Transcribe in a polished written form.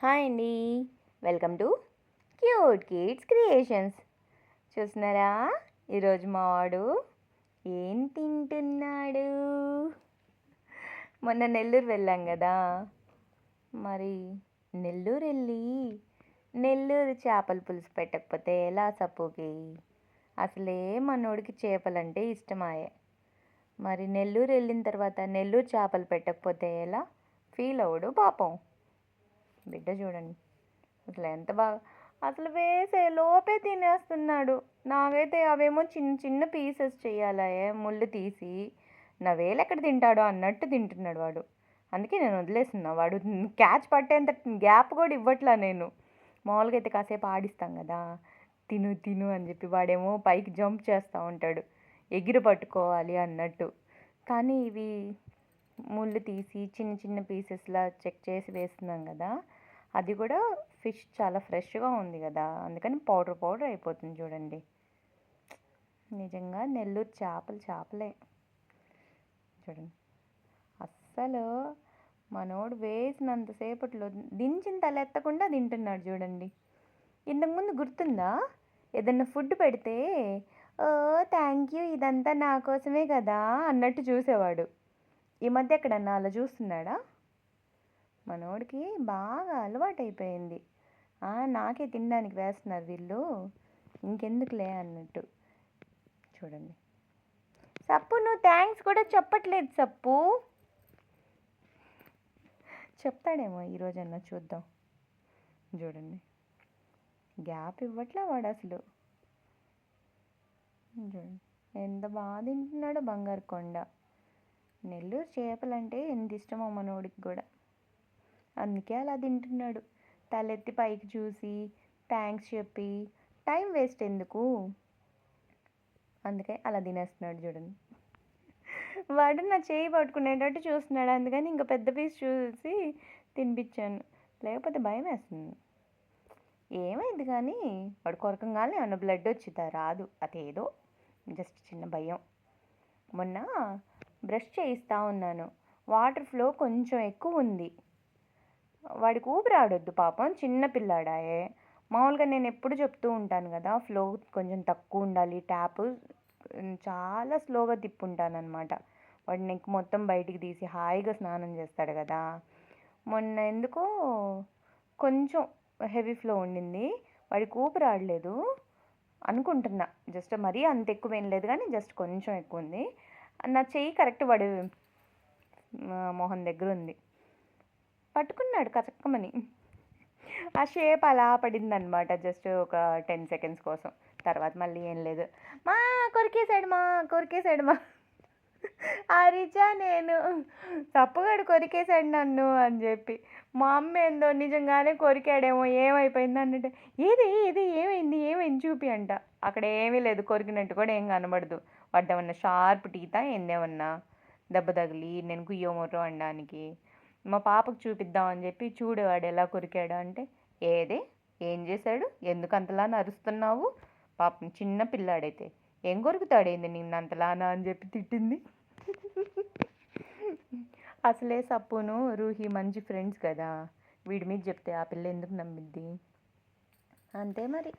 Hi అండి. Welcome to cute kids creations. చూస్తున్నారా ఈరోజు మా వాడు ఏం తింటున్నాడు? మొన్న నెల్లూరు వెళ్ళాం కదా, మరి నెల్లూరు వెళ్ళి నెల్లూరు చేపల పులుసు పెట్టకపోతే ఎలా సప్పుకి? అసలే మనోడికి చేపలంటే ఇష్టమాయే. మరి నెల్లూరు వెళ్ళిన తర్వాత నెల్లూరు చేపలు పెట్టకపోతే ఎలా ఫీల్ అవ్వడు పాపం. బిడ్డ చూడండి అసలు ఎంత బాగా, అసలు వేసే లోపే తినేస్తున్నాడు. నాకైతే అవేమో చిన్న చిన్న పీసెస్ చేయాలా, ముళ్ళు తీసి నా వేలు ఎక్కడ తింటాడో అన్నట్టు తింటున్నాడు వాడు. అందుకే నేను వదిలేస్తున్నా. వాడు క్యాచ్ పట్టేంత గ్యాప్ కూడా ఇవ్వట్లా నేను. మామూలుగా అయితే కాసేపు ఆడిస్తాం కదా, తిను తిను అని చెప్పి, వాడేమో పైకి జంప్ చేస్తూ ఉంటాడు ఎగిరి పట్టుకోవాలి అన్నట్టు. కానీ ఇవి ముళ్ళు తీసి చిన్న చిన్న పీసెస్లా చెక్ చేసి వేస్తున్నాం కదా, అది కూడా ఫిష్ చాలా ఫ్రెష్గా ఉంది కదా, అందుకని పౌడర్ అయిపోతుంది చూడండి. నిజంగా నెల్లూరు చేపలు చేపలే చూడండి. అస్సలు మనోడు వేసినంతసేపట్లో దించిన తలెత్తకుండా తింటున్నాడు చూడండి. ఇంతకుముందు గుర్తుందా, ఏదన్నా ఫుడ్ పెడితే ఓ థ్యాంక్ యూ ఇదంతా నా కోసమే కదా అన్నట్టు చూసేవాడు. ఈ మధ్య ఎక్కడన్నా అలా చూస్తున్నాడా? మనోడికి బాగా అలవాటైపోయింది. నాకే తినడానికి వేస్తున్నారు వీళ్ళు, ఇంకెందుకులే అన్నట్టు. చూడండి సప్పు, నువ్వు థ్యాంక్స్ కూడా చెప్పట్లేదు సప్పు. చెప్తాడేమో ఈరోజన్నా, చూద్దాం. చూడండి గ్యాప్ ఇవ్వట్లే వాడు అసలు. చూడండి ఎంత బాగా తింటున్నాడో బంగారు కొండ. నెల్లూరు చేపలంటే ఎంత ఇష్టమో మనోడికి కూడా, అందుకే అలా తింటున్నాడు. తలెత్తి పైకి చూసి థ్యాంక్స్ చెప్పి టైం వేస్ట్ ఎందుకు, అందుకే అలా తినేస్తున్నాడు చూడండి. వాడు నా చేయి పట్టుకునేటట్టు చూస్తున్నాడు, అందుకని ఇంకా పెద్ద పీస్ చూసి తినిపించాను, లేకపోతే భయం వేస్తుంది. ఏమైంది కానీ వాడు కొరకంగానే ఏమన్నా బ్లడ్ వచ్చిందా? రాదు, అదేదో జస్ట్ చిన్న భయం. మొన్న బ్రష్ చేయిస్తూ ఉన్నాను, వాటర్ ఫ్లో కొంచెం ఎక్కువ ఉంది. వాడికి ఊపిరాడొద్దు పాపం, చిన్న పిల్లాడాయే. మామూలుగా నేను ఎప్పుడు చెప్తూ ఉంటాను కదా, ఫ్లో కొంచెం తక్కువ ఉండాలి, ట్యాప్ చాలా స్లోగా తిప్పుంటానమాట. వాడి నెక్ మొత్తం బయటికి తీసి హాయిగా స్నానం చేస్తాడు కదా. మొన్న ఎందుకో కొంచెం హెవీ ఫ్లో ఉండింది, వాడికి ఊపిరాడలేదు అనుకుంటున్నా. జస్ట్ మరీ అంత ఎక్కువ ఏం లేదు కానీ జస్ట్ కొంచెం ఎక్కువ ఉంది. నా చెయ్యి కరెక్ట్ వాడి మొహం దగ్గర ఉంది, పట్టుకున్నాడు కచక్కమని. ఆ షేప్ అలా పడిందనమాట, జస్ట్ ఒక 10 సెకండ్స్ కోసం. తర్వాత మళ్ళీ ఏం లేదు. మా కొరికేసాడు మా అరిచా నేను, తప్పుగాడు కొరికేశాడు నన్ను అని చెప్పి. మా అమ్మ ఏందో నిజంగానే కొరికాడేమో ఏమైపోయింది అన్నట్టు, ఇది ఏమైంది చూపి అంట. అక్కడ ఏమీ లేదు, కొరికినట్టు కూడా ఏం కనబడదు. వాడేమన్నా షార్ప్ టీతా ఏందేమన్నా దెబ్బ తగిలి నేను కుయ్యోమోటో అనడానికి. మా పాపకు చూపిద్దామని చెప్పి, చూడు వాడు ఎలా కొరికాడు అంటే, ఏం చేశాడు, ఎందుకు అంతలా అరుస్తున్నావు, పాపం చిన్న పిల్లాడైతే ఏం కొరుకుతాడేంది నిన్నంతలానా అని చెప్పి తిట్టింది. అసలే సప్పును రూహి మంచి ఫ్రెండ్స్ కదా, వీడి మీద చెప్తే ఆ పిల్ల ఎందుకు నమ్మిద్ది? అంతే మరి.